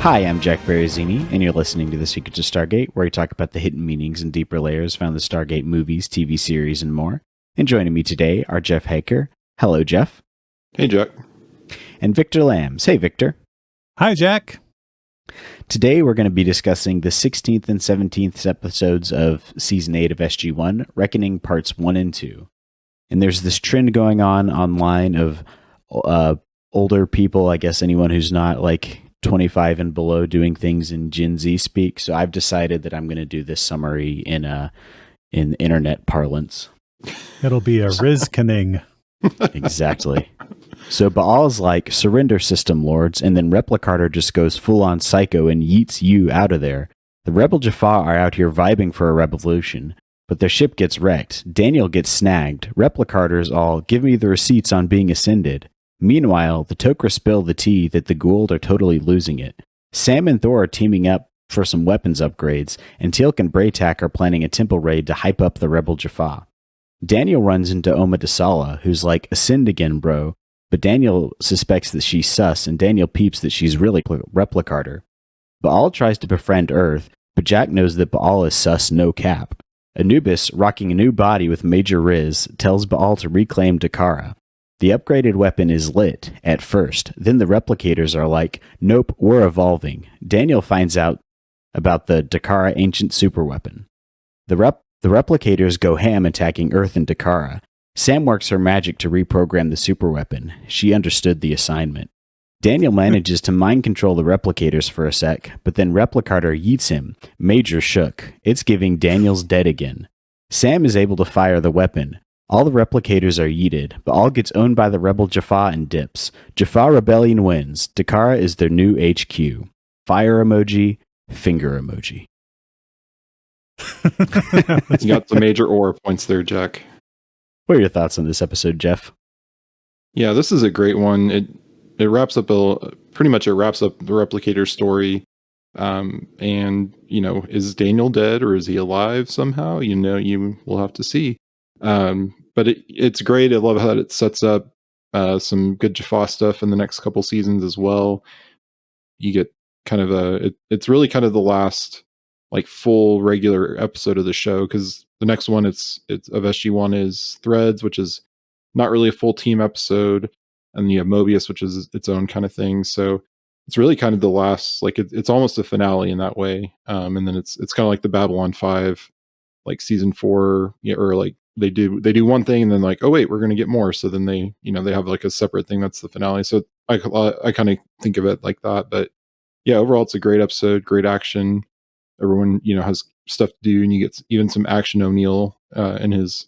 Hi, I'm Jack Baruzzini, and you're listening to The Secrets of Stargate, where we talk about the hidden meanings and deeper layers found in the Stargate movies, TV series, and more. And joining me today are Jeff Haecker. Hello, Jeff. Hey, Jack. And Victor Lambs. Hey, Victor. Hi, Jack. Today we're going to be discussing the 16th and 17th episodes of Season 8 of SG1, Reckoning Parts 1 and 2. And there's this trend going on online of older people, I guess anyone who's not like 25 and below, doing things in Gen Z speak. So I've decided that I'm going to do this summary in internet parlance. It'll be a rizkening. Exactly. So Baal's like, surrender, system lords, and then Replicator just goes full-on psycho and yeets you out of there. The rebel Jaffa are out here vibing for a revolution, but their ship gets wrecked. Daniel gets snagged. Replicator's all, give me the receipts on being ascended. Meanwhile, the Tok'ra spill the tea that the Goa'uld are totally losing it. Sam and Thor are teaming up for some weapons upgrades, and Teal'c and Braytak are planning a temple raid to hype up the rebel Jaffa. Daniel runs into Oma Dasala, who's like, ascend again, bro. But Daniel suspects that she's sus, and Daniel peeps that she's really Replicator. Baal tries to befriend Earth, but Jack knows that Baal is sus no cap. Anubis, rocking a new body with Major Riz, tells Baal to reclaim Dakara. The upgraded weapon is lit, at first. Then the Replicators are like, nope, we're evolving. Daniel finds out about the Dakara ancient superweapon. The Replicators go ham attacking Earth and Dakara. Sam works her magic to reprogram the superweapon. She understood the assignment. Daniel manages to mind control the Replicators for a sec, but then Replicator yeets him. Major shook. It's giving Daniel's dead again. Sam is able to fire the weapon. All the Replicators are yeeted, but all gets owned by the rebel Jaffa and dips. Jaffa Rebellion wins. Dakara is their new HQ. Fire emoji, finger emoji. You got the major aura points there, Jack. What are your thoughts on this episode, Jeff? Yeah, this is a great one. It wraps up pretty much the Replicator story. And is Daniel dead or is he alive somehow? You will have to see. But it's great. I love how it sets up some good Jaffa stuff in the next couple seasons as well. You get kind of it's really kind of the last like full regular episode of the show, because the next one it's of SG1 is Threads, which is not really a full team episode, and you have Mobius, which is its own kind of thing. So it's really kind of the last, like it's almost a finale in that way. And then it's kind of like the Babylon 5, like season 4, or like they do one thing and then like, oh wait, we're going to get more. So then they have like a separate thing that's the finale. So I kind of think of it like that. But yeah, overall it's a great episode, great action. Everyone has stuff to do, and you get even some action O'Neill in his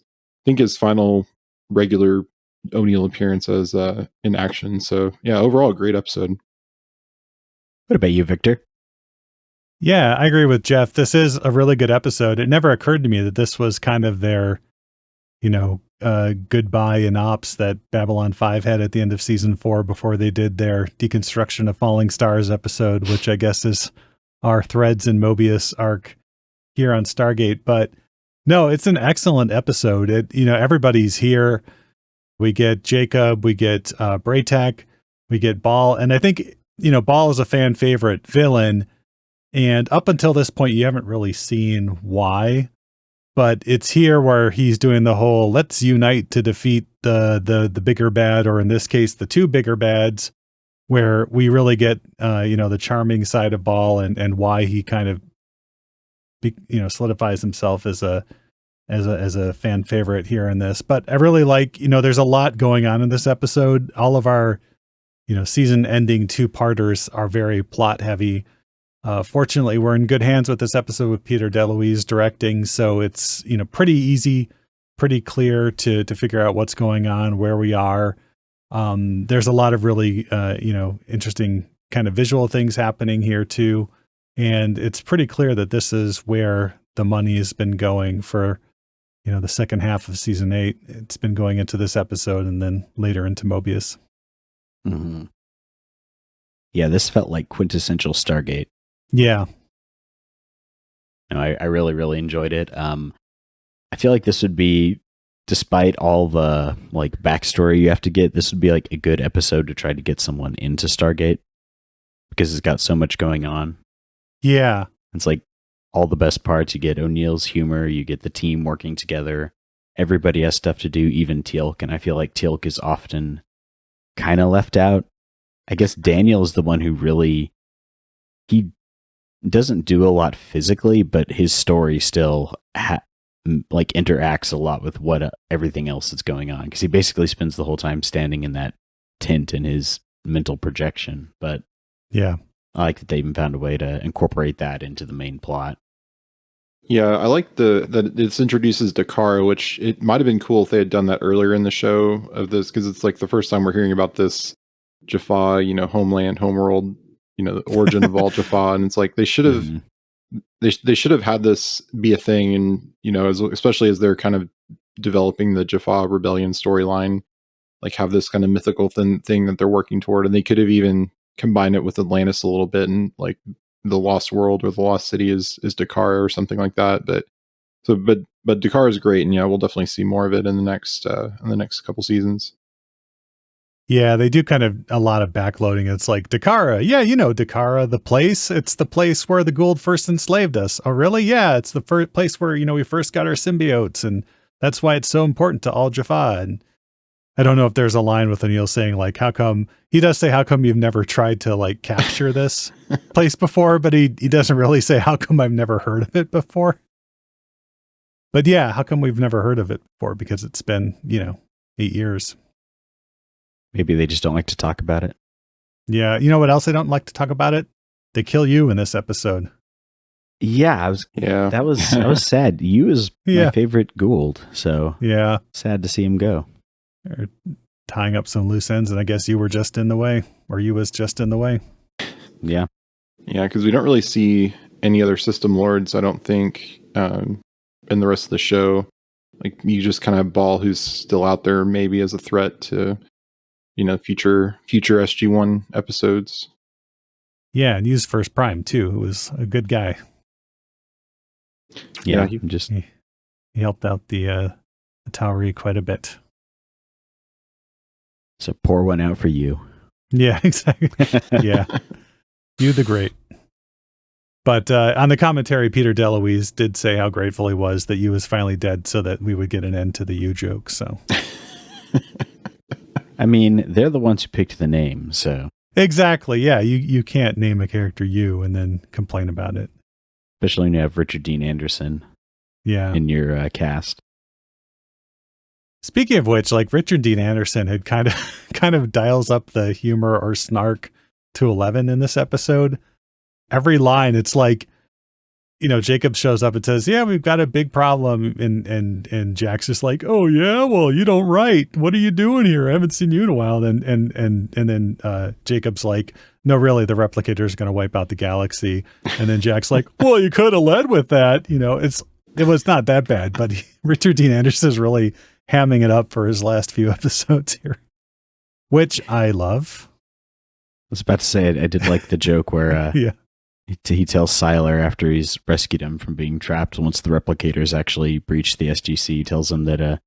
final regular O'Neill appearance as in action. So yeah, overall great episode. What about you, Victor? Yeah, I agree with Jeff. This is a really good episode. It never occurred to me that this was kind of their, goodbye in ops that Babylon 5 had at the end of season 4 before they did their Deconstruction of Falling Stars episode, which I guess is our Threads and Mobius arc here on Stargate. But no, it's an excellent episode. Everybody's here. We get Jacob, we get Braytak, we get Baal, and I think Baal is a fan favorite villain. And up until this point, you haven't really seen why, but it's here where he's doing the whole let's unite to defeat the bigger bad, or in this case, the two bigger bads, where we really get the charming side of Baal and why he kind of solidifies himself as a fan favorite here in this. But I really like, there's a lot going on in this episode. All of our season ending 2-parters are very plot heavy. Fortunately, we're in good hands with this episode with Peter DeLuise directing, so it's pretty easy, pretty clear to figure out what's going on, where we are. There's a lot of really interesting kind of visual things happening here too, and it's pretty clear that this is where the money has been going for the second half of season 8. It's been going into this episode and then later into Mobius. Mm-hmm. Yeah, this felt like quintessential Stargate. Yeah. I really, really enjoyed it. I feel like this would be, despite all the like backstory you have to get, this would be like a good episode to try to get someone into Stargate. because it's got so much going on. Yeah. It's like all the best parts. You get O'Neill's humor, you get the team working together. Everybody has stuff to do, even Teal'c, and I feel like Teal'c is often kind of left out. I guess Daniel is the one who really, he doesn't do a lot physically, but his story still like interacts a lot with what everything else that's going on, because he basically spends the whole time standing in that tent in his mental projection. But yeah, I like that they even found a way to incorporate that into the main plot. Yeah, I like that it introduces Dakara, which it might have been cool if they had done that earlier in the show of this, because it's like the first time we're hearing about this Jaffa, homeland, homeworld, the origin of all Jaffa, and it's like they should have they should have had this be a thing, and especially as they're kind of developing the Jaffa rebellion storyline, like have this kind of mythical thing that they're working toward, and they could have even combined it with Atlantis a little bit, and like the Lost World or the Lost City is Dakara or something like that. But Dakara is great, and we'll definitely see more of it in the next couple seasons. Yeah, they do kind of a lot of backloading. It's like Dakara. Yeah, Dakara, the place. It's the place where the Goa'uld first enslaved us. Oh, really? Yeah, it's the first place where, we first got our symbiotes. And that's why it's so important to all Jaffa. And I don't know if there's a line with O'Neill saying, like, how come you've never tried to, like, capture this place before? But he doesn't really say, how come I've never heard of it before? But yeah, how come we've never heard of it before? Because it's been, 8 years. Maybe they just don't like to talk about it. Yeah. You know what else I don't like to talk about it? They kill you in this episode. Yeah, that was sad. You is my favorite Goa'uld, so yeah, sad to see him go. They're tying up some loose ends, and I guess you were just in the way, or you was just in the way. Yeah. Yeah, because we don't really see any other system lords, I don't think, in the rest of the show. Like, you just kind of have Ball, who's still out there maybe as a threat to future SG1 episodes. Yeah, and use First Prime too, who was a good guy. Yeah, he helped out the Tauri quite a bit. So pour one out for you. Yeah, exactly. Yeah, you the great. But on the commentary, Peter DeLuise did say how grateful he was that you was finally dead, so that we would get an end to the you joke. So. I mean, they're the ones who picked the name, so. Exactly, yeah. You can't name a character you and then complain about it. Especially when you have Richard Dean Anderson in your cast. Speaking of which, like, Richard Dean Anderson had kind of dials up the humor or snark to 11 in this episode. Every line, it's like, Jacob shows up and says, yeah, we've got a big problem. And Jack's just like, oh yeah, well, you don't write. What are you doing here? I haven't seen you in a while. And then Jacob's like, no, really, the Replicators are going to wipe out the galaxy. And then Jack's like, well, you could have led with that. It was not that bad, but Richard Dean Anderson is really hamming it up for his last few episodes here, which I love. I was about to say, I did like the joke where, he tells Siler after he's rescued him from being trapped. Once the Replicators actually breached the SGC, he tells him that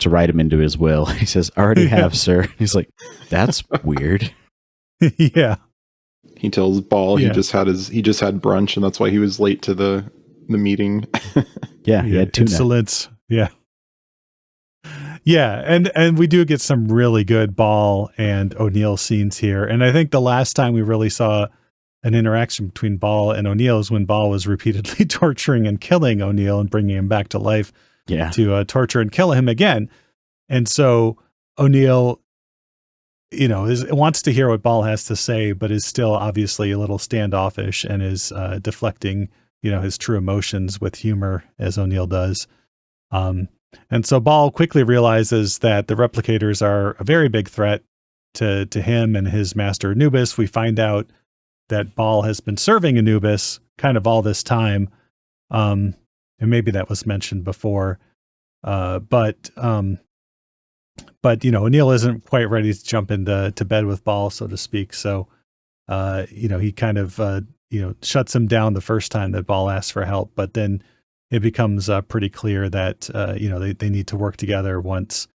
to write him into his will. He says, "Already have, sir." He's like, "That's weird." Yeah. He tells Ball he just had brunch, and that's why he was late to the meeting. Yeah, he had tuna. Insolence. Yeah. Yeah, and we do get some really good Ball and O'Neill scenes here. And I think the last time we really saw an interaction between Ball and O'Neill is when Ball was repeatedly torturing and killing O'Neill and bringing him back to life to torture and kill him again. And so O'Neill, wants to hear what Ball has to say, but is still obviously a little standoffish and is deflecting, his true emotions with humor, as O'Neill does. And so Ball quickly realizes that the Replicators are a very big threat to him and his master Anubis. We find out that Ball has been serving Anubis kind of all this time. And maybe that was mentioned before. But O'Neill isn't quite ready to jump into bed with Ball, so to speak. So, he kind of, shuts him down the first time that Ball asks for help. But then it becomes pretty clear that, they need to work together once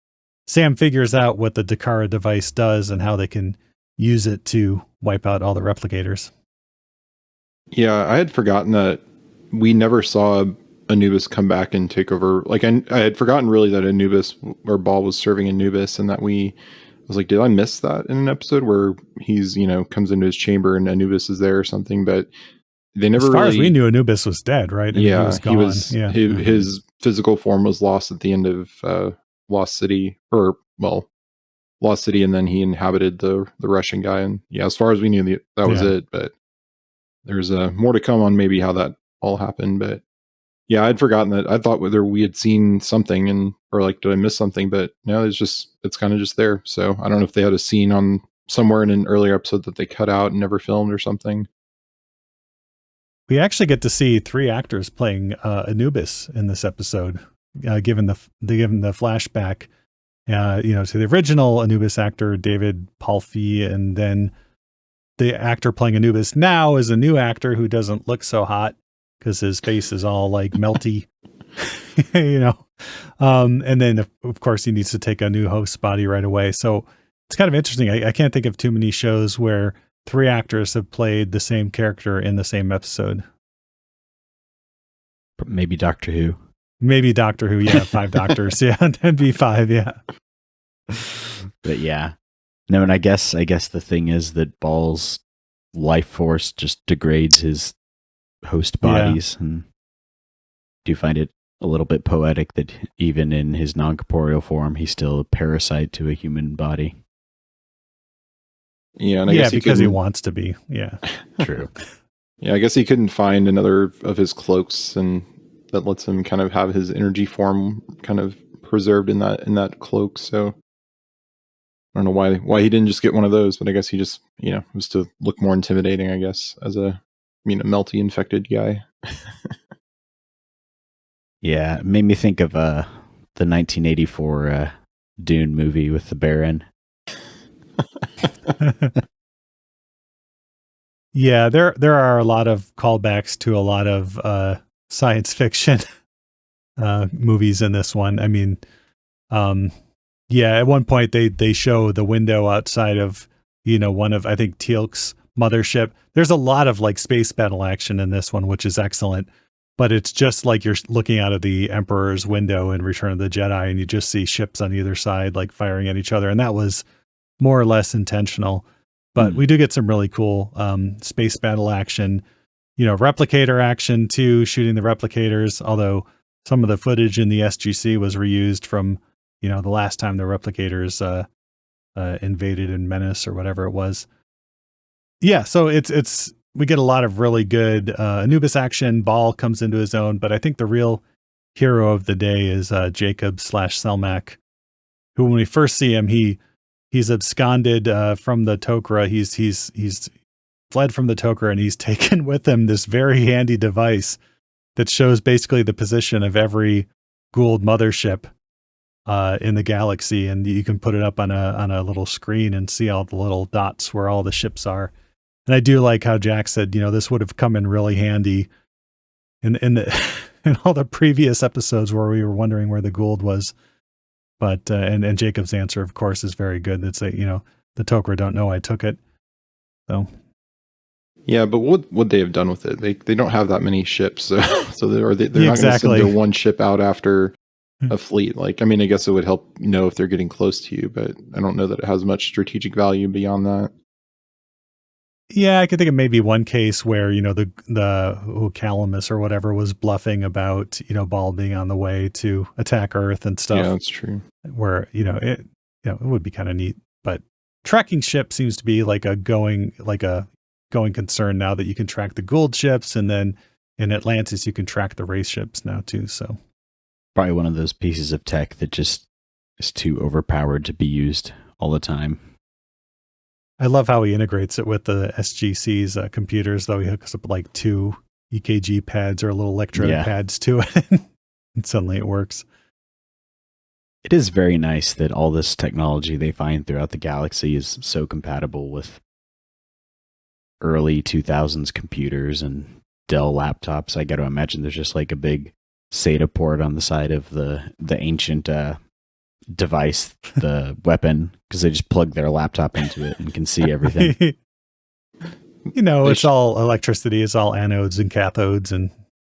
Sam figures out what the Dakara device does and how they can use it to wipe out all the replicators. Yeah, I had forgotten that we never saw Anubis come back and take over. Like I had forgotten really that Anubis or Ball was serving Anubis, and that I was like, did I miss that in an episode where he's, comes into his chamber and Anubis is there or something? But they never as far really, as we knew, Anubis was dead, right? I mean, yeah, he was gone. His physical form was lost at the end of Lost City, Lost City, and then he inhabited the Russian guy. And yeah, as far as we knew, that was it. But there's more to come on maybe how that all happened. But yeah, I'd forgotten that. I thought whether we had seen something or like, did I miss something? But no, it's kind of just there. So I don't know if they had a scene on somewhere in an earlier episode that they cut out and never filmed or something. We actually get to see 3 actors playing Anubis in this episode, given the flashback, to the original Anubis actor, David Palfy, and then the actor playing Anubis now is a new actor who doesn't look so hot because his face is all like melty, and then of course he needs to take a new host's body right away. So it's kind of interesting. I can't think of too many shows where 3 actors have played the same character in the same episode. Maybe Doctor Who. Yeah, 5 doctors. Yeah, that'd be 5. Yeah. But yeah, no, and I guess the thing is that Ball's life force just degrades his host bodies, and do you find it a little bit poetic that even in his non-corporeal form, he's still a parasite to a human body? Yeah, and I guess because he wants to be. Yeah, true. Yeah, I guess he couldn't find another of his cloaks, and that lets him kind of have his energy form kind of preserved in that cloak. So I don't know why he didn't just get one of those, but I guess he just was to look more intimidating, I guess, as a melty infected guy. Yeah, it made me think of the 1984 Dune movie with the Baron. Yeah, there are a lot of callbacks to a lot of science fiction movies in this one. I mean, at one point they show the window outside of one of, I think, Teal'c's mothership. There's a lot of like space battle action in this one, which is excellent. But it's just like you're looking out of the Emperor's window in Return of the Jedi, and you just see ships on either side like firing at each other, and that was more or less intentional. But we do get some really cool space battle action, replicator action too, shooting the replicators, although some of the footage in the SGC was reused from, the last time the replicators invaded in Menace or whatever it was. Yeah, so we get a lot of really good Anubis action. Ball comes into his own, but I think the real hero of the day is Jacob / Selmak, who, when we first see him, he's absconded from the Tok'ra. He's fled from the Tok'ra, and he's taken with him this very handy device that shows basically the position of every Goa'uld mothership in the galaxy, and you can put it up on a little screen and see all the little dots where all the ships are. And I do like how Jack said, this would have come in really handy in all the previous episodes where we were wondering where the Goa'uld was. But and Jacob's answer, of course, is very good. That's the Tok'ra don't know I took it. So yeah, but what would they have done with it? They don't have that many ships, so they're not going to send their one ship out after a fleet. Like, I mean, I guess it would help if they're getting close to you, but I don't know that it has much strategic value beyond that. Yeah, I could think of maybe one case where, the Calamus or whatever was bluffing about, Ball being on the way to attack Earth and stuff. Yeah, that's true. Where, it would be kind of neat. But tracking ships seems to be like a going concern now that you can track the Goa'uld ships, and then in Atlantis you can track the race ships now too. So probably one of those pieces of tech that just is too overpowered to be used all the time. I love how he integrates it with the SGC's computers, though. He hooks up like 2 EKG pads or little electrode pads to it, and suddenly it works. It is very nice that all this technology they find throughout the galaxy is so compatible with early 2000s computers and Dell laptops. I got to imagine there's just like a big SATA port on the side of the ancient device, the weapon, because they just plug their laptop into it and can see everything. It's all electricity. It's all anodes and cathodes, and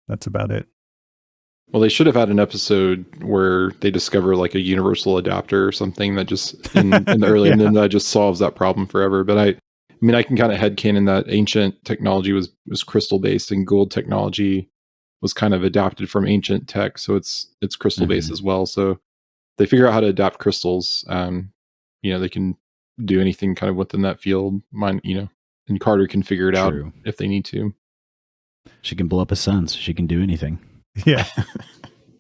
that's about it. Well, they should have had an episode where they discover like a universal adapter or something that just in the early, and then that just solves that problem forever. But I mean, I can kind of headcanon that ancient technology was crystal based, and gold technology was kind of adapted from ancient tech, so it's crystal based as well. So if they figure out how to adapt crystals, they can do anything kind of within that field. And Carter can figure it out if they need to. She can blow up a sun, so she can do anything. Yeah.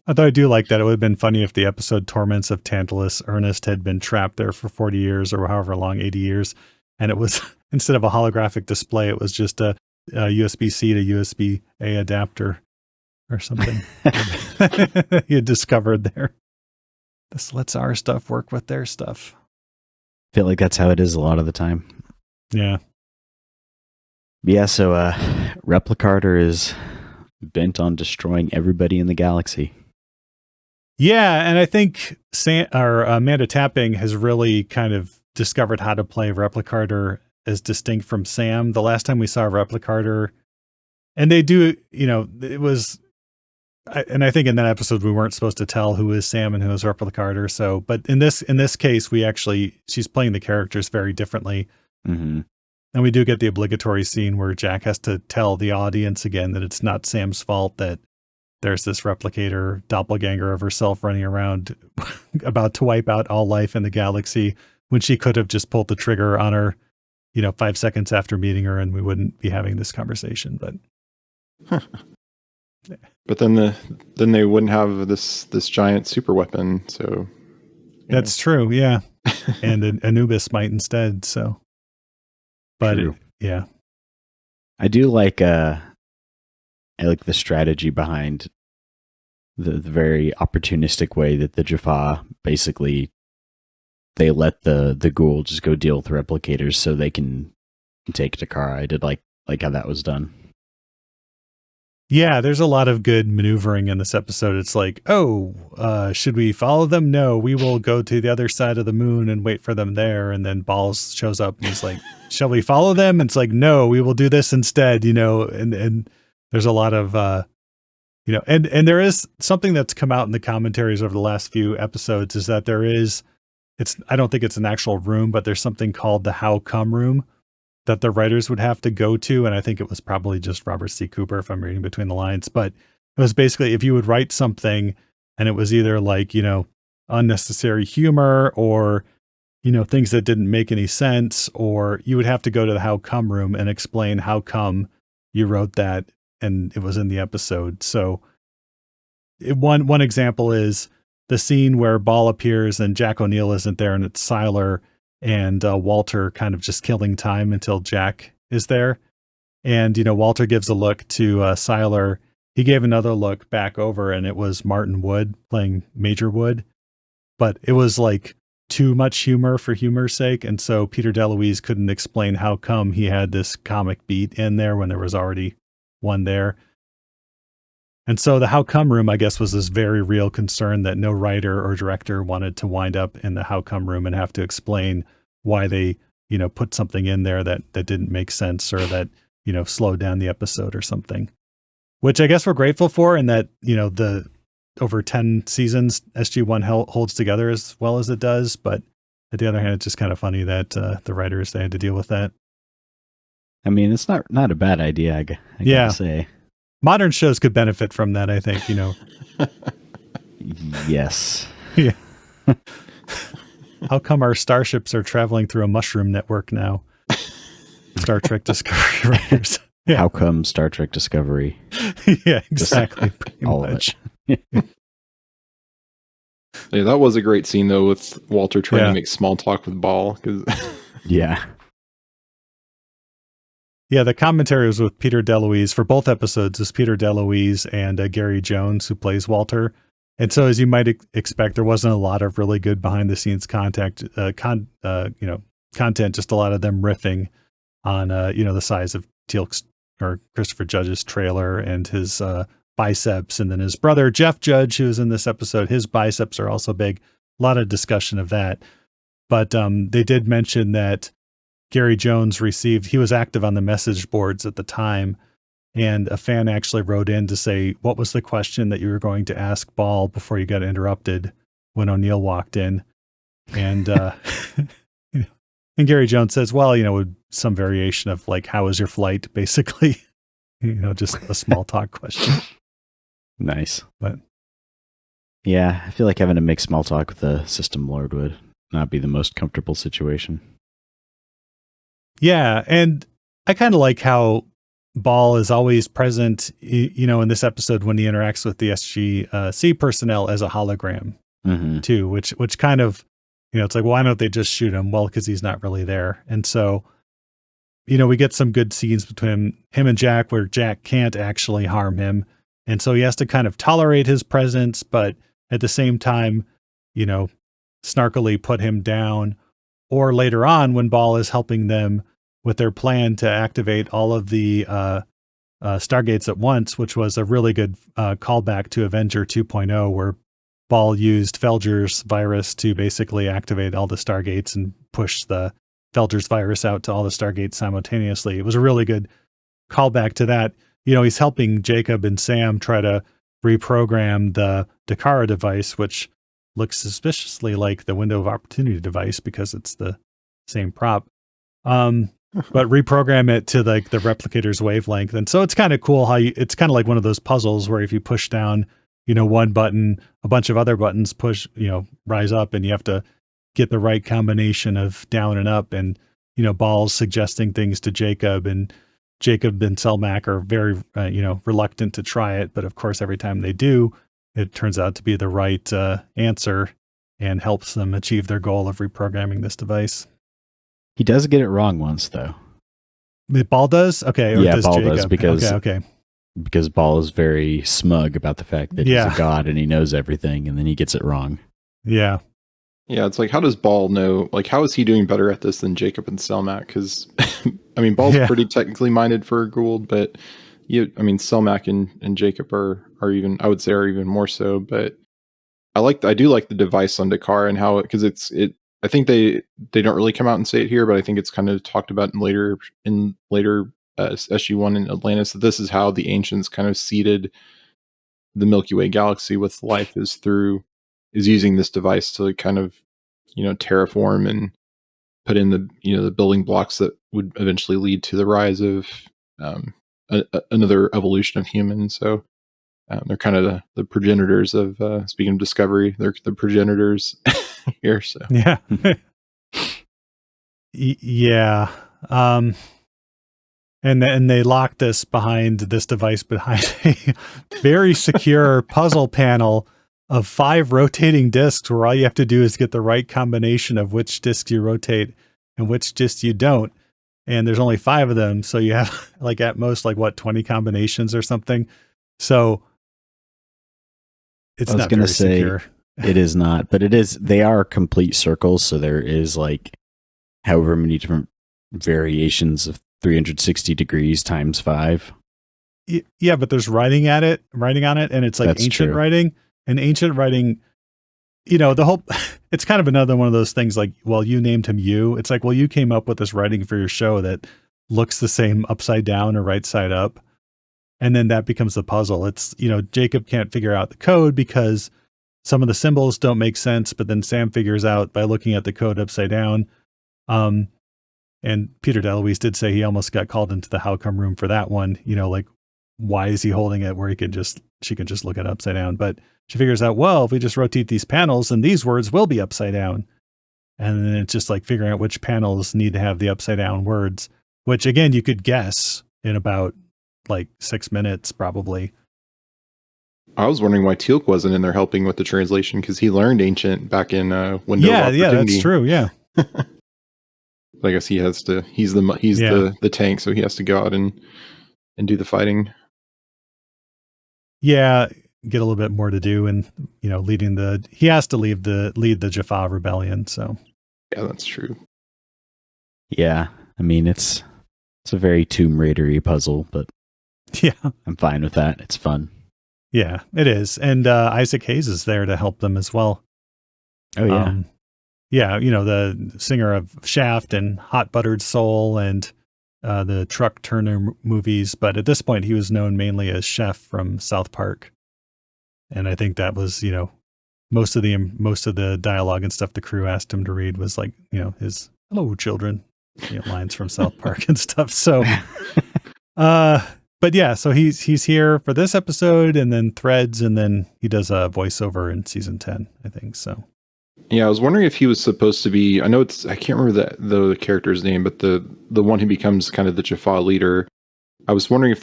Although I do like that. It would have been funny if the episode Torments of Tantalus Ernest had been trapped there for 40 years or however long, 80 years. And it was, instead of a holographic display, it was just a USB-C to USB-A adapter or something. You discovered there. This lets our stuff work with their stuff. I feel like that's how it is a lot of the time. Yeah. Yeah, so Replicator is bent on destroying everybody in the galaxy. Yeah, and I think Amanda Tapping has really kind of discovered how to play Replicator as distinct from Sam. The last time we saw Replicator, and they do, it was, and I think in that episode we weren't supposed to tell who is Sam and who is Replicator. So, but in this case, she's playing the characters very differently. Mm-hmm. And we do get the obligatory scene where Jack has to tell the audience again that it's not Sam's fault that there's this replicator doppelganger of herself running around about to wipe out all life in the galaxy, when she could have just pulled the trigger on her, 5 seconds after meeting her, and we wouldn't be having this conversation. But but then they wouldn't have this giant super weapon. So that's true, yeah. And Anubis might instead. So. But yeah, I do like I like the strategy behind the very opportunistic way that the Jaffa basically they let the ghoul just go deal with the replicators so they can take Dakara. I did like how that was done. Yeah, there's a lot of good maneuvering in this episode. It's like, should we follow them? No, we will go to the other side of the moon and wait for them there. And then Balls shows up and he's like, shall we follow them? And it's like, no, we will do this instead, and there's a lot of, and there is something that's come out in the commentaries over the last few episodes is that I don't think it's an actual room, but there's something called the How Come room that the writers would have to go to. And I think it was probably just Robert C. Cooper, if I'm reading between the lines, but it was basically, if you would write something and it was either like, unnecessary humor or, things that didn't make any sense, or you would have to go to the How Come room and explain how come you wrote that and it was in the episode. So one example is the scene where Ball appears and Jack O'Neill isn't there, and it's Siler and Walter kind of just killing time until Jack is there. And, Walter gives a look to Siler. He gave another look back over, and it was Martin Wood playing Major Wood. But it was like too much humor for humor's sake. And so Peter DeLuise couldn't explain how come he had this comic beat in there when there was already one there. And so the How Come room, I guess, was this very real concern that no writer or director wanted to wind up in the How Come room and have to explain why they, put something in there that didn't make sense or that, slowed down the episode or something, which I guess we're grateful for. And that, the over 10 seasons, SG1 holds together as well as it does. But at the other hand, it's just kind of funny that the writers, they had to deal with that. I mean, it's not a bad idea, I gotta say. Modern shows could benefit from that, I think, Yes. Yeah. How come our starships are traveling through a mushroom network now? Star Trek Discovery writers. Yeah. How come Star Trek Discovery? Yeah, exactly. Pretty all much. of it. Yeah, that was a great scene though, with Walter trying to make small talk with Ball. Yeah. Yeah, the commentary was with Peter DeLuise for both episodes. Is Peter DeLuise and Gary Jones, who plays Walter. And so, as you might expect, there wasn't a lot of really good behind the scenes content. Just a lot of them riffing on the size of Teal'c's or Christopher Judge's trailer and his biceps, and then his brother Jeff Judge, who is in this episode, his biceps are also big. lot of discussion of that. But they did mention that Gary Jones he was active on the message boards at the time, and a fan actually wrote in to say, what was the question that you were going to ask Ball before you got interrupted when O'Neill walked in? And and Gary Jones says, well, some variation of like, how was your flight, basically. Just a small talk question. Nice. But yeah, I feel like having to make small talk with a system lord would not be the most comfortable situation. Yeah, and I kind of like how Ball is always present, in this episode when he interacts with the SGC personnel as a hologram, too, which kind of, it's like, why don't they just shoot him? Well, because he's not really there. And so, we get some good scenes between him and Jack where Jack can't actually harm him. And so he has to kind of tolerate his presence, but at the same time, snarkily put him down. Or later on, when Ball is helping them with their plan to activate all of the Stargates at once, which was a really good callback to Avenger 2.0, where Ball used Felger's virus to basically activate all the Stargates and push the Felger's virus out to all the Stargates simultaneously. It was a really good callback to that. He's helping Jacob and Sam try to reprogram the Dakara device, which looks suspiciously like the Window of Opportunity device because it's the same prop. But reprogram it to like the replicator's wavelength. And so it's kind of cool how it's kind of like one of those puzzles where if you push down, one button, a bunch of other buttons rise up, and you have to get the right combination of down and up. And, Ball's suggesting things to Jacob, and Jacob and Selmac are very, reluctant to try it. But of course, every time they do, it turns out to be the right answer and helps them achieve their goal of reprogramming this device. He does get it wrong once, though. Ball does? Okay. Or yeah, does Ball Jacob? does because okay. Because Ball is very smug about the fact that he's a god and he knows everything, and then he gets it wrong. Yeah. Yeah, it's like, how does Ball know? Like, how is he doing better at this than Jacob and Selmac? Because, Ball's pretty technically minded for Gould, but Selmac and Jacob are even, I would say, are even more so. But I do like the device on Dakar and how because I think they don't really come out and say it here, but I think it's kind of talked about in later SG1 in Atlantis, that this is how the ancients kind of seeded the Milky Way galaxy with life is using this device to kind of, terraform and put in the building blocks that would eventually lead to the rise of another evolution of humans. So they're kind of the progenitors of, speaking of discovery, they're the progenitors here. So yeah. Yeah. And they lock this device behind a very secure puzzle panel of 5 rotating discs, where all you have to do is get the right combination of which discs you rotate and which discs you don't. And there's only 5 of them. So you have at most 20 combinations or something. So it's not very secure. It is not, but it is. They are complete circles. So there is however many different variations of 360 degrees times 5. Yeah, but there's writing on it, and it's That's ancient true. writing. And ancient writing, the whole, it's kind of another one of those things you named him you. It's you came up with this writing for your show that looks the same upside down or right side up. And then that becomes the puzzle. It's, Jacob can't figure out the code because some of the symbols don't make sense, but then Sam figures out by looking at the code upside down. And Peter DeLuise did say he almost got called into the how come room for that one. Why is he holding it where she can just look at it upside down? But she figures out, well, if we just rotate these panels, then these words will be upside down. And then it's just figuring out which panels need to have the upside down words, which again, you could guess in about 6 minutes, probably. I was wondering why Teal'c wasn't in there helping with the translation, because he learned ancient back in Window of Opportunity. Yeah, that's true. Yeah. I guess he has to. He's the tank, so he has to go out and do the fighting. Yeah, get a little bit more to do, and he has to lead the Jaffa rebellion. So yeah, that's true. Yeah, it's a very Tomb Raider-y puzzle, but yeah, I'm fine with that. It's fun. Yeah, it is, and Isaac Hayes is there to help them as well. Oh yeah. Yeah, the singer of Shaft and Hot Buttered Soul and the Truck Turner movies. But at this point, he was known mainly as Chef from South Park. And I think that was, most of the dialogue and stuff the crew asked him to read was like, his "Hello, children," lines from South Park and stuff. So, but yeah, so he's here for this episode, and then Threads, and then he does a voiceover in season 10, I think. So, yeah, I was wondering if he was supposed to be. I know I can't remember the character's name, but the one who becomes kind of the Jaffa leader. I was wondering if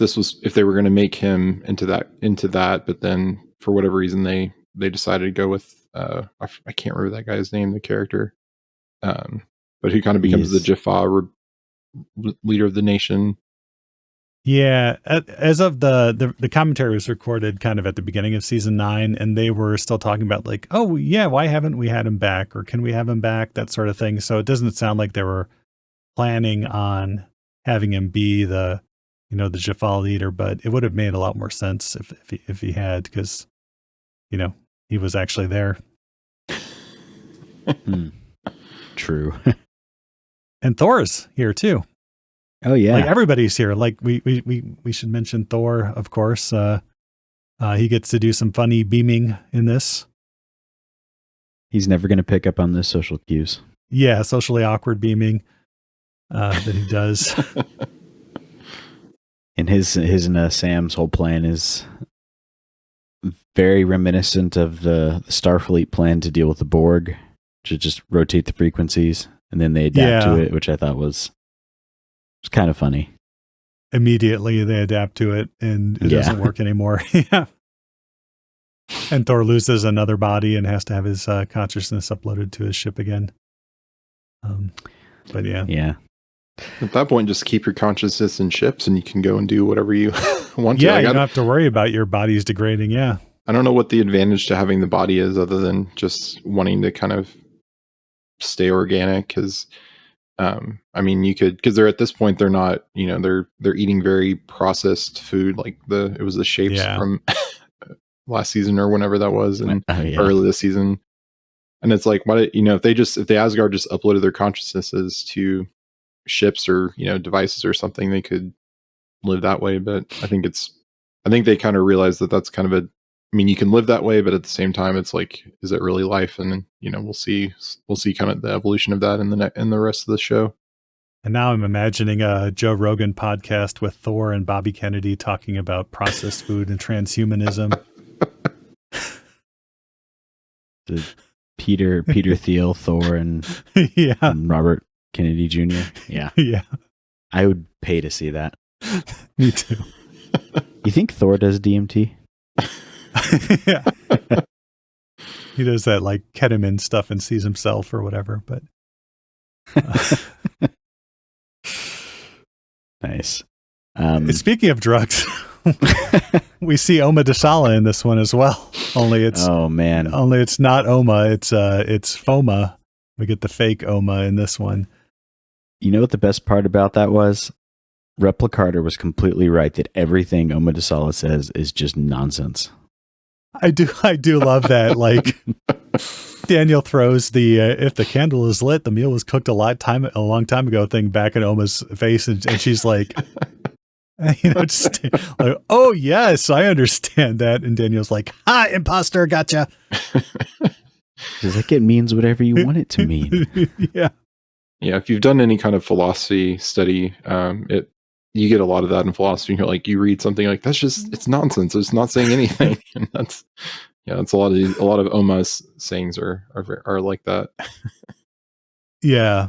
they were going to make him into that, but then for whatever reason they decided to go with I can't remember that guy's name, the character, but who kind of becomes the Jaffa leader of the nation. Yeah, as of the commentary was recorded kind of at the beginning of season 9, and they were still talking about like, oh yeah, why haven't we had him back, or can we have him back, that sort of thing. So it doesn't sound like they were planning on having him be the the Jaffa leader, but it would have made a lot more sense if he had, because he was actually there. True. And Thor's here too. Oh yeah, like everybody's here. Like we should mention Thor, of course. He gets to do some funny beaming in this. He's never going to pick up on those social cues. Yeah, socially awkward beaming that he does. And his and Sam's whole plan is very reminiscent of the Starfleet plan to deal with the Borg, to just rotate the frequencies, and then they adapt to it, which I thought was kind of funny. Immediately they adapt to it, and it doesn't work anymore. Yeah. And Thor loses another body and has to have his consciousness uploaded to his ship again. But yeah. Yeah. At that point, just keep your consciousness in ships and you can go and do whatever you want to. Yeah, you don't have to worry about your body's degrading. Yeah. I don't know what the advantage to having the body is, other than just wanting to kind of stay organic, because I mean, you could, because they're at this point, they're not, they're eating very processed food, like it was the shapes from last season or whenever that was, and early this season. And it's like, what, if the Asgard just uploaded their consciousnesses to ships or, devices or something, they could live that way. But I think they kind of realize that that's kind of you can live that way, but at the same time, it's like, is it really life? And we'll see kind of the evolution of that in the rest of the show. And now I'm imagining a Joe Rogan podcast with Thor and Bobby Kennedy talking about processed food and transhumanism. The Peter Thiel, Thor, and Robert Kennedy Jr. Yeah. Yeah. I would pay to see that. Me too. You think Thor does DMT? Yeah. He does that like ketamine stuff and sees himself or whatever, but nice. Speaking of drugs, we see Oma Dasala in this one as well. Only it's not Oma, it's Foma. We get the fake Oma in this one. You know what the best part about that was? Replicator was completely right that everything Oma Dasala says is just nonsense. I do love that. Like Daniel throws the if the candle is lit, the meal was cooked a long time ago thing back in Oma's face, and she's like, just like, oh yes, I understand that. And Daniel's like, ha, imposter, gotcha. She's like, it means whatever you want it to mean. Yeah. Yeah, if you've done any kind of philosophy study, you get a lot of that in philosophy. You're like, you read something like, it's nonsense. It's not saying anything. And that's a lot of Oma's sayings are like that. Yeah.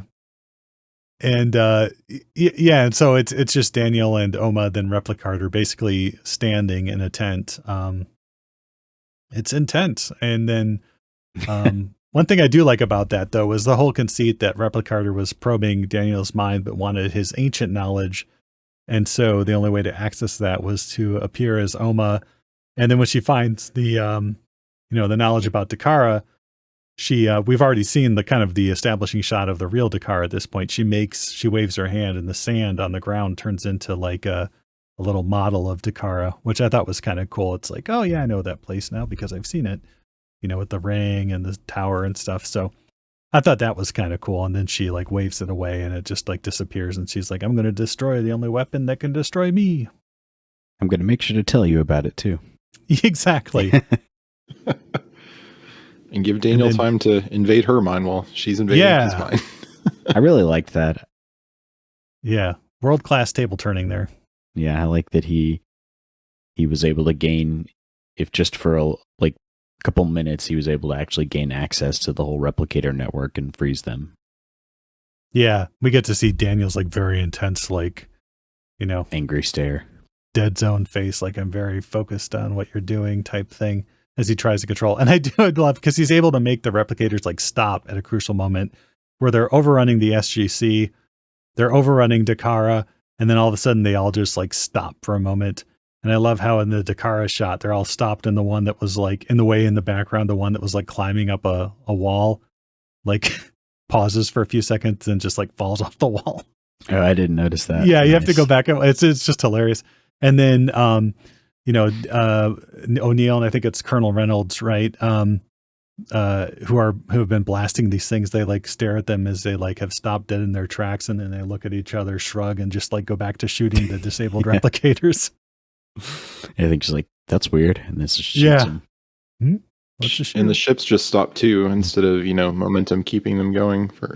And and so it's just Daniel and Oma, then Replicator basically standing in a tent. It's intense. And then one thing I do like about that, though, was the whole conceit that Replicator was probing Daniel's mind but wanted his ancient knowledge. And so the only way to access that was to appear as Oma. And then when she finds the knowledge about Dakara, we've already seen the kind of the establishing shot of the real Dakara at this point. She waves her hand and the sand on the ground turns into like a little model of Dakara, which I thought was kind of cool. It's like, oh yeah, I know that place now because I've seen it. with the ring and the tower and stuff. So I thought that was kind of cool. And then she like waves it away and it just like disappears. And she's like, I'm going to destroy the only weapon that can destroy me. I'm going to make sure to tell you about it too. Exactly. And give Daniel time to invade her mind while she's invading his mind. I really liked that. Yeah. World-class table turning there. Yeah, I like that he was able to gain, if just for a couple minutes, he was able to actually gain access to the whole replicator network and freeze them. Yeah, we get to see Daniel's like very intense, like, angry stare, dead zone face, like I'm very focused on what you're doing type thing as he tries to control. And I love because he's able to make the replicators like stop at a crucial moment where they're overrunning the SGC, they're overrunning Dakara, and then all of a sudden they all just like stop for a moment. And I love how in the Dakara shot, they're all stopped, and the one that was like in the way in the background, the one that was like climbing up a wall, like pauses for a few seconds and just like falls off the wall. Oh, I didn't notice that. Yeah, you have to go back. It's just hilarious. And then, O'Neill, and I think it's Colonel Reynolds, right? Who have been blasting these things. They like stare at them as they like have stopped dead in their tracks, and then they look at each other, shrug, and just like go back to shooting the disabled replicators. I think she's like, that's weird. And this is shoots him. Mm-hmm. And the ships just stop too, instead of, momentum keeping them going for,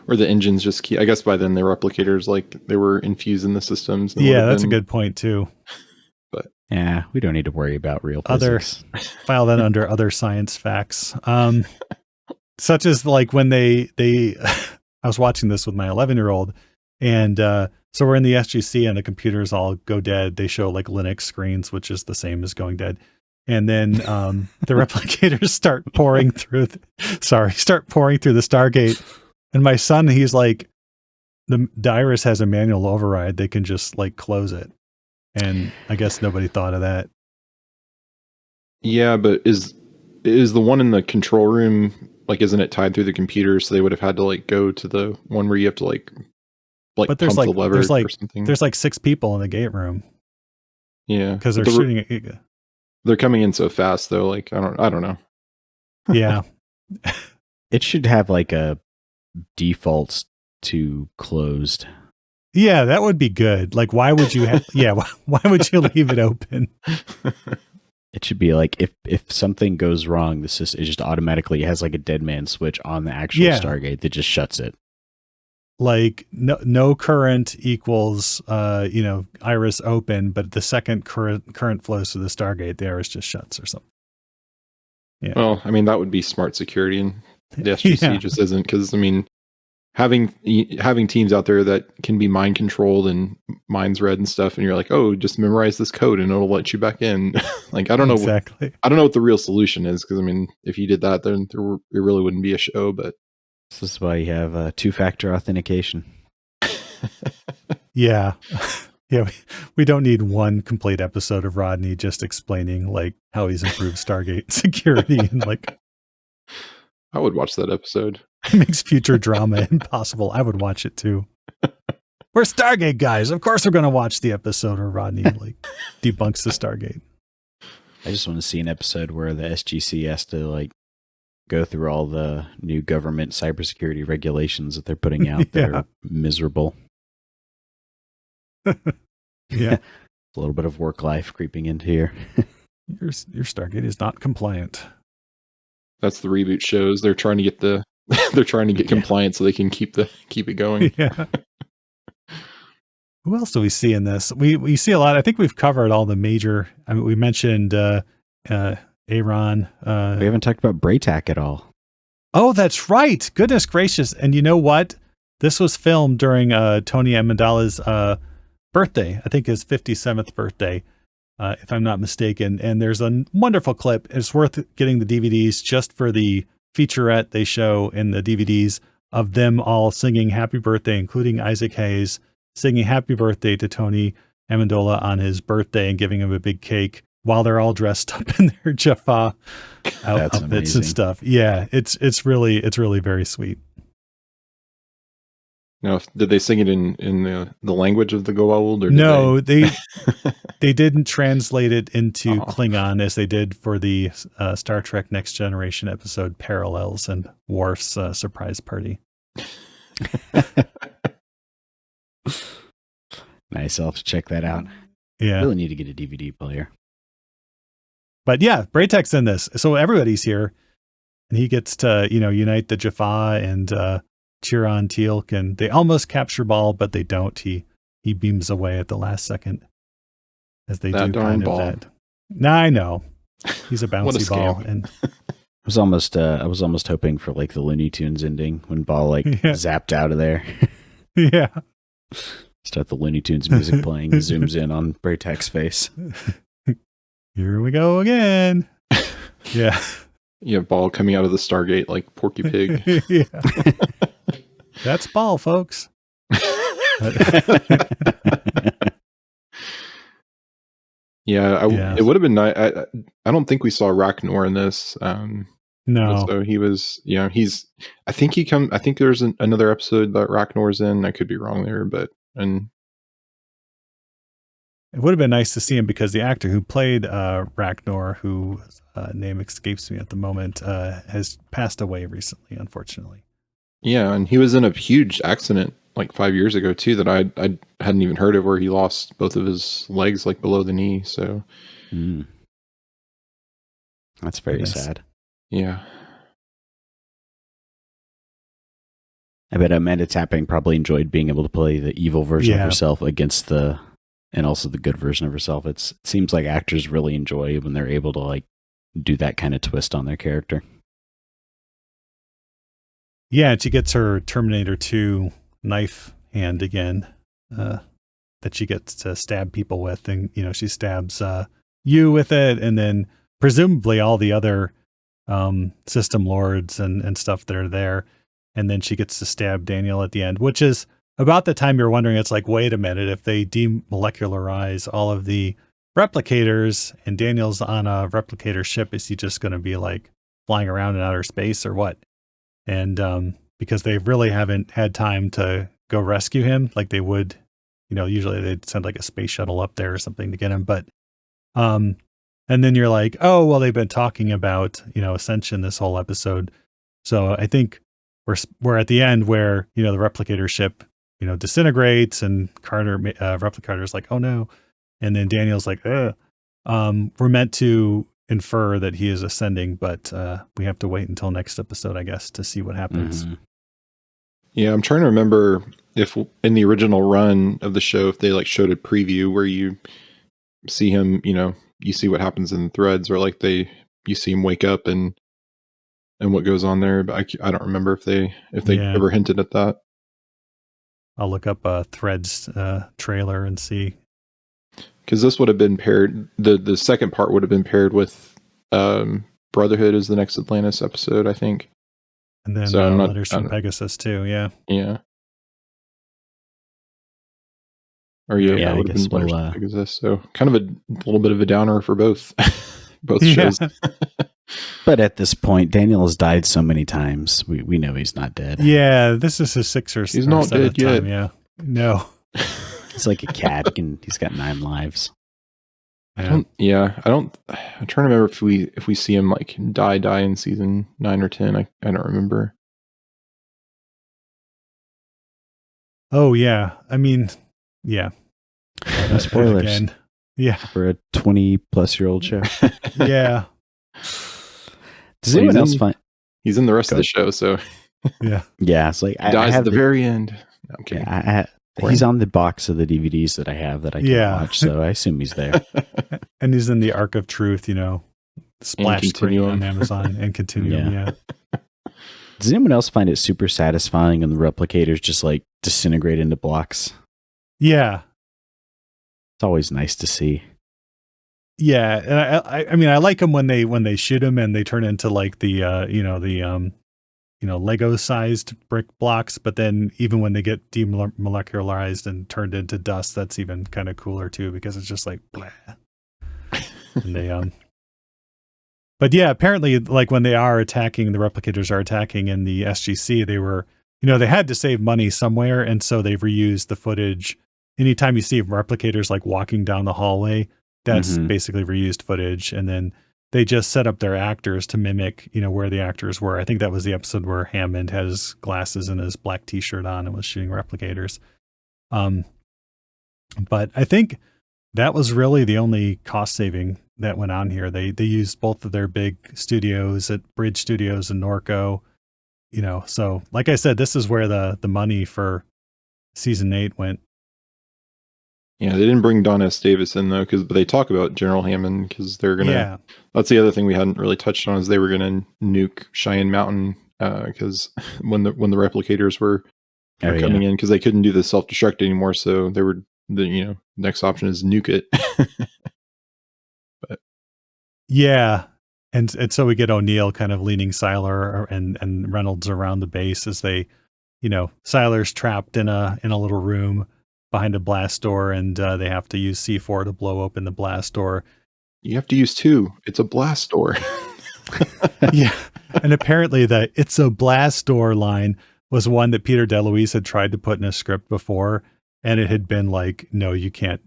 or the engines just keep, I guess by then the replicators, like they were infused in the systems. Yeah, that's a good point too. But yeah, we don't need to worry about real physics. File that under other science facts. Such as like when they I was watching this with my 11-year-old, and so we're in the SGC and the computers all go dead. They show like Linux screens, which is the same as going dead. And then the replicators start pouring through the Stargate. And my son, he's like, the Iris has a manual override. They can just like close it. And I guess nobody thought of that. Yeah, but is the one in the control room, like, isn't it tied through the computer? So they would have had to like go to the one where you have to like but there's pump like, the lever there's like, or something. There's like 6 people in the gate room. Yeah. Because they're shooting it. They're coming in so fast though. Like, I don't know. Yeah. It should have like a default to closed. Yeah, that would be good. Like, why would you why would you leave it open? It should be like if something goes wrong, the system it just automatically has like a dead man switch on the actual Stargate that just shuts it. Like no current equals Iris open, but the second current flows to the Stargate, the Iris just shuts or something. Yeah. Well, I mean, that would be smart security, and the SGC just isn't, because I mean, having teams out there that can be mind controlled and minds read and stuff, and you're like, oh, just memorize this code and it'll let you back in. Like, I don't know exactly. I don't know what the real solution is, because I mean, if you did that, then it really wouldn't be a show. But this is why you have two-factor authentication. Yeah. Yeah, we don't need one complete episode of Rodney just explaining like how he's improved Stargate security and like I would watch that episode. Makes future drama impossible. I would watch it too. We're Stargate guys. Of course we're going to watch the episode where Rodney like debunks the Stargate. I just want to see an episode where the SGC has to like go through all the new government cybersecurity regulations that they're putting out that are miserable. Yeah. A little bit of work life creeping into here. Your Stargate is not compliant. That's the reboot shows. They're trying to get compliant so they can keep it going. Yeah. Who else do we see in this? We see a lot. I think we've covered all the major. I mean, we mentioned Aaron. We haven't talked about Braytac at all. Oh, that's right. Goodness gracious. And you know what? This was filmed during Tony Amendala's birthday. I think his 57th birthday, if I'm not mistaken. And there's a wonderful clip. It's worth getting the DVDs just for the featurette they show in the DVDs of them all singing happy birthday, including Isaac Hayes, singing happy birthday to Tony Amendola on his birthday and giving him a big cake while they're all dressed up in their Jaffa outfits and stuff. Yeah, it's really very sweet. Now, did they sing it in the language of the Goa'uld? Or No, they they didn't translate it into Aw. Klingon as they did for the Star Trek Next Generation episode Parallels and Worf's surprise party. Nice. I'll have to check that out. Yeah. Really need to get a DVD player. But yeah, Braytek's in this. So everybody's here. And he gets to, unite the Jaffa and cheer on Teal'c. And they almost capture Ball, but they don't. He beams away at the last second. As they That do darn kind Ball. of that. Nah, I know. He's a What a bouncy ball. scam. And I was almost hoping for like the Looney Tunes ending when Ball zapped out of there. yeah. Start the Looney Tunes music playing, zooms in on Braytek's face. Here we go again. Yeah. You have Ball coming out of the Stargate like Porky Pig. Yeah. That's Ball, folks. Yeah, Yeah. it would have been nice. I don't think we saw Ragnar in this. No. So he was, I think there's another episode that Ragnar's in. I could be wrong there, and It would have been nice to see him because the actor who played Ragnar, whose name escapes me at the moment, has passed away recently, unfortunately. yeah, and he was in a huge accident like 5 years ago too that I hadn't even heard of, where he lost both of his legs like below the knee. So That's very Goodness. sad. yeah, I bet Amanda Tapping probably enjoyed being able to play the evil version of Yeah. herself against and also the good version of herself. It seems like actors really enjoy when they're able to like do that kind of twist on their character. Yeah, and she gets her Terminator 2 knife hand again that she gets to stab people with. And, she stabs you with it, and then presumably all the other system lords and stuff that are there. And then she gets to stab Daniel at the end, which is about the time you're wondering, it's like, wait a minute, if they demolecularize all of the replicators and Daniel's on a replicator ship, is he just going to be like flying around in outer space or what? And because they really haven't had time to go rescue him like they would, usually they'd send like a space shuttle up there or something to get him. But, and then you're like, oh, well, they've been talking about, Ascension this whole episode. So I think we're at the end where, the replicator ship, disintegrates, and Replicator's like, oh no. And then Daniel's like, we're meant to infer that he is ascending, but we have to wait until next episode, I guess, to see what happens. Mm-hmm. yeah. I'm trying to remember if in the original run of the show, if they like showed a preview where you see him, you see what happens in the threads, or like you see him wake up and what goes on there. But I don't remember if they Yeah. ever hinted at that. I'll look up a Threads trailer and see. Because this would have been paired. The second part would have been paired with Brotherhood is the next Atlantis episode, I think. And then So I'm not- Letters I from don't- Pegasus too. Yeah. Yeah. Or yeah, Yeah, that I would have guess been Letters we'll, from Pegasus. So kind of a little bit of a downer for both both Yeah. shows. But at this point, Daniel has died so many times. We know he's not dead. Yeah. This is his sixth or He's or not seventh dead yet. time. Yeah. No. He's like a cat. He's got 9 lives. I'm trying to remember if we see him like die in season 9 or 10. I don't remember. Oh yeah. I mean, yeah. No spoilers Again. Yeah. for a 20-plus-year-old show. Yeah. Does Well, anyone he's else in- find? He's in the rest Go of the show, so Yeah. Yeah, it's like he dies at the very end. No, I'm kidding. he's on the box of the DVDs that I have that I can Yeah. watch, so I assume he's there. And he's in the Arc of Truth, splash screen Continuum. on Amazon and Continuum. Yeah. Yeah. Does anyone else find it super satisfying when the replicators just like disintegrate into blocks? Yeah. It's always nice to see. Yeah. And I mean, I like them when they shoot them and they turn into like the Lego sized brick blocks. But then even when they get demolecularized and turned into dust, that's even kind of cooler too, because it's just like, blah. And they, but yeah, apparently like when they are attacking, the replicators are attacking in the SGC, they were, they had to save money somewhere, and so they've reused the footage. Anytime you see replicators like walking down the hallway, that's basically reused footage. And then they just set up their actors to mimic, where the actors were. I think that was the episode where Hammond had his glasses and his black t-shirt on and was shooting replicators. But I think that was really the only cost saving that went on here. They used both of their big studios at Bridge Studios and Norco, so like I said, this is where the money for season 8 went. Yeah, they didn't bring Don S. Davis in though, but they talk about General Hammond because they're gonna. Yeah. That's the other thing we hadn't really touched on is they were gonna nuke Cheyenne Mountain because when the replicators were coming in because they couldn't do the self-destruct anymore, so they were next option is nuke it. But yeah, and so we get O'Neill kind of leading Siler and Reynolds around the base as they, Siler's trapped in a little room behind a blast door, and they have to use C4 to blow open the blast door. You have to use 2. It's a blast door. Yeah, and apparently the "it's a blast door" line was one that Peter DeLuise had tried to put in a script before, and it had been like, no, you can't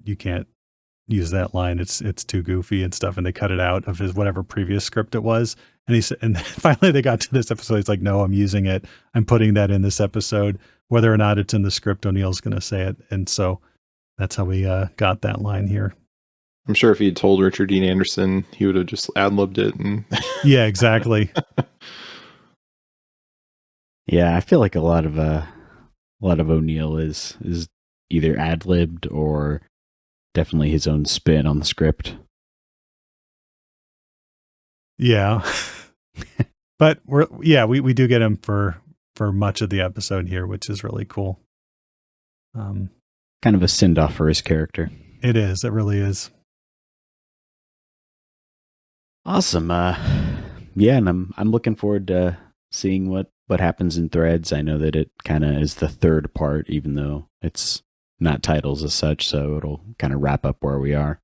use that line. It's too goofy and stuff, and they cut it out of his whatever previous script it was. And he said, and finally they got to this episode. He's like, no, I'm using it. I'm putting that in this episode, whether or not it's in the script. O'Neill's going to say it, and so that's how we got that line here. I'm sure if he had told Richard Dean Anderson, he would have just ad-libbed it. And yeah, exactly. Yeah, I feel like a lot of O'Neill is either ad-libbed or definitely his own spin on the script. Yeah. But we do get him for much of the episode here, which is really cool. Kind of a send-off for his character. It is. It really is. Awesome. Yeah, and I'm looking forward to seeing what happens in Threads. I know that it kind of is the third part, even though it's not titles as such, so it'll kind of wrap up where we are.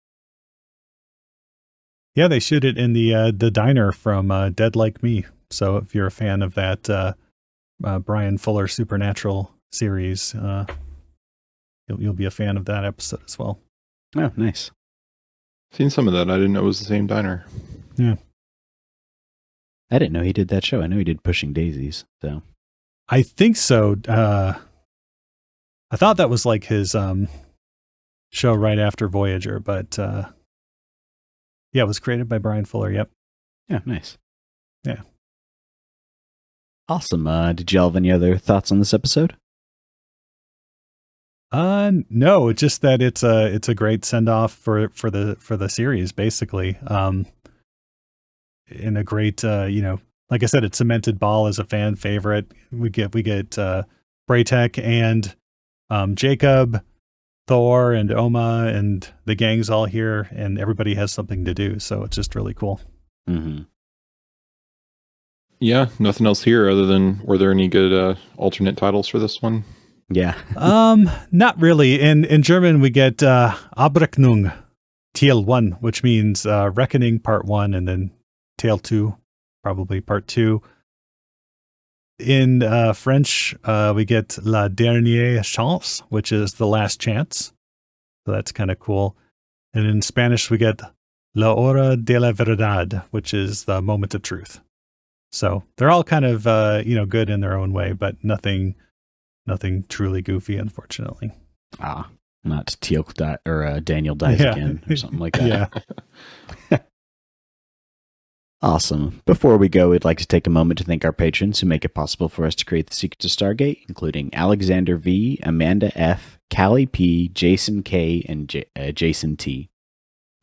Yeah, they shoot it in the diner from Dead Like Me. So if you're a fan of that Brian Fuller Supernatural series, you'll be a fan of that episode as well. Oh, nice. Seen some of that. I didn't know it was the same diner. Yeah. I didn't know he did that show. I know he did Pushing Daisies. So I think so. I thought that was like his show right after Voyager, but yeah, it was created by Brian Fuller. Yep. Yeah, nice. Yeah. Awesome. Did y'all have any other thoughts on this episode? No, it's just that it's a great send off for the series, basically. In a great, like I said, it's cemented Ball as a fan favorite. We get Braytek and Jacob, Thor, and Oma, and the gang's all here, and everybody has something to do. So it's just really cool. Mm-hmm. Yeah, nothing else here other than, were there any good alternate titles for this one? Yeah. Not really. In German, we get Abrechnung, Teil 1, which means Reckoning Part 1, and then Teil 2, probably Part 2. In French, we get La Dernière Chance, which is the last chance. So that's kind of cool. And in Spanish, we get La Hora de la Verdad, which is the moment of truth. So they're all kind of, good in their own way, but nothing truly goofy, unfortunately. Not Teal or Daniel dies again or something like that. Yeah. Awesome. Before we go, we'd like to take a moment to thank our patrons who make it possible for us to create the Secrets of Stargate, including Alexander V, Amanda F, Callie P, Jason K, and Jason T.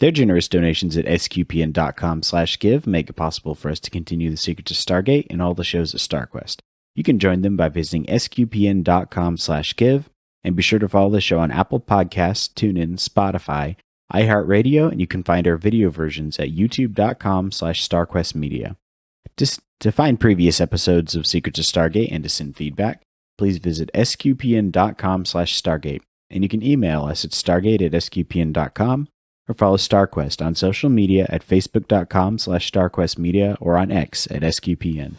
Their generous donations at sqpn.com/give make it possible for us to continue the Secrets of Stargate and all the shows at StarQuest. You can join them by visiting sqpn.com/give, and be sure to follow the show on Apple Podcasts, TuneIn, Spotify, iHeartRadio, and you can find our video versions at youtube.com/StarQuestMedia. Just to find previous episodes of Secrets of Stargate and to send feedback, please visit sqpn.com/Stargate, and you can email us at stargate@sqpn.com, or follow StarQuest on social media at facebook.com/StarQuestMedia or on X at SQPN.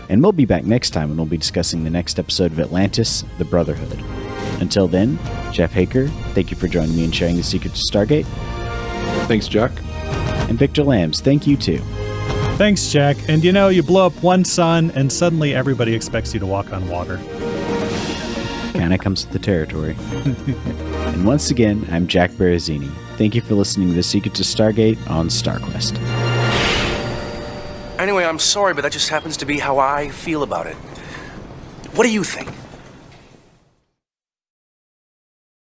And we'll be back next time when we'll be discussing the next episode of Atlantis, The Brotherhood. Until then, Jeff Haecker, thank you for joining me and sharing the secrets of Stargate. Thanks, Jack. And Victor Lambs, thank you too. Thanks, Jack. And you blow up one sun and suddenly everybody expects you to walk on water. Kinda comes with the territory. And once again, I'm Jack Baruzzini. Thank you for listening to The Secrets of Stargate on StarQuest. Anyway, I'm sorry, but that just happens to be how I feel about it. What do you think?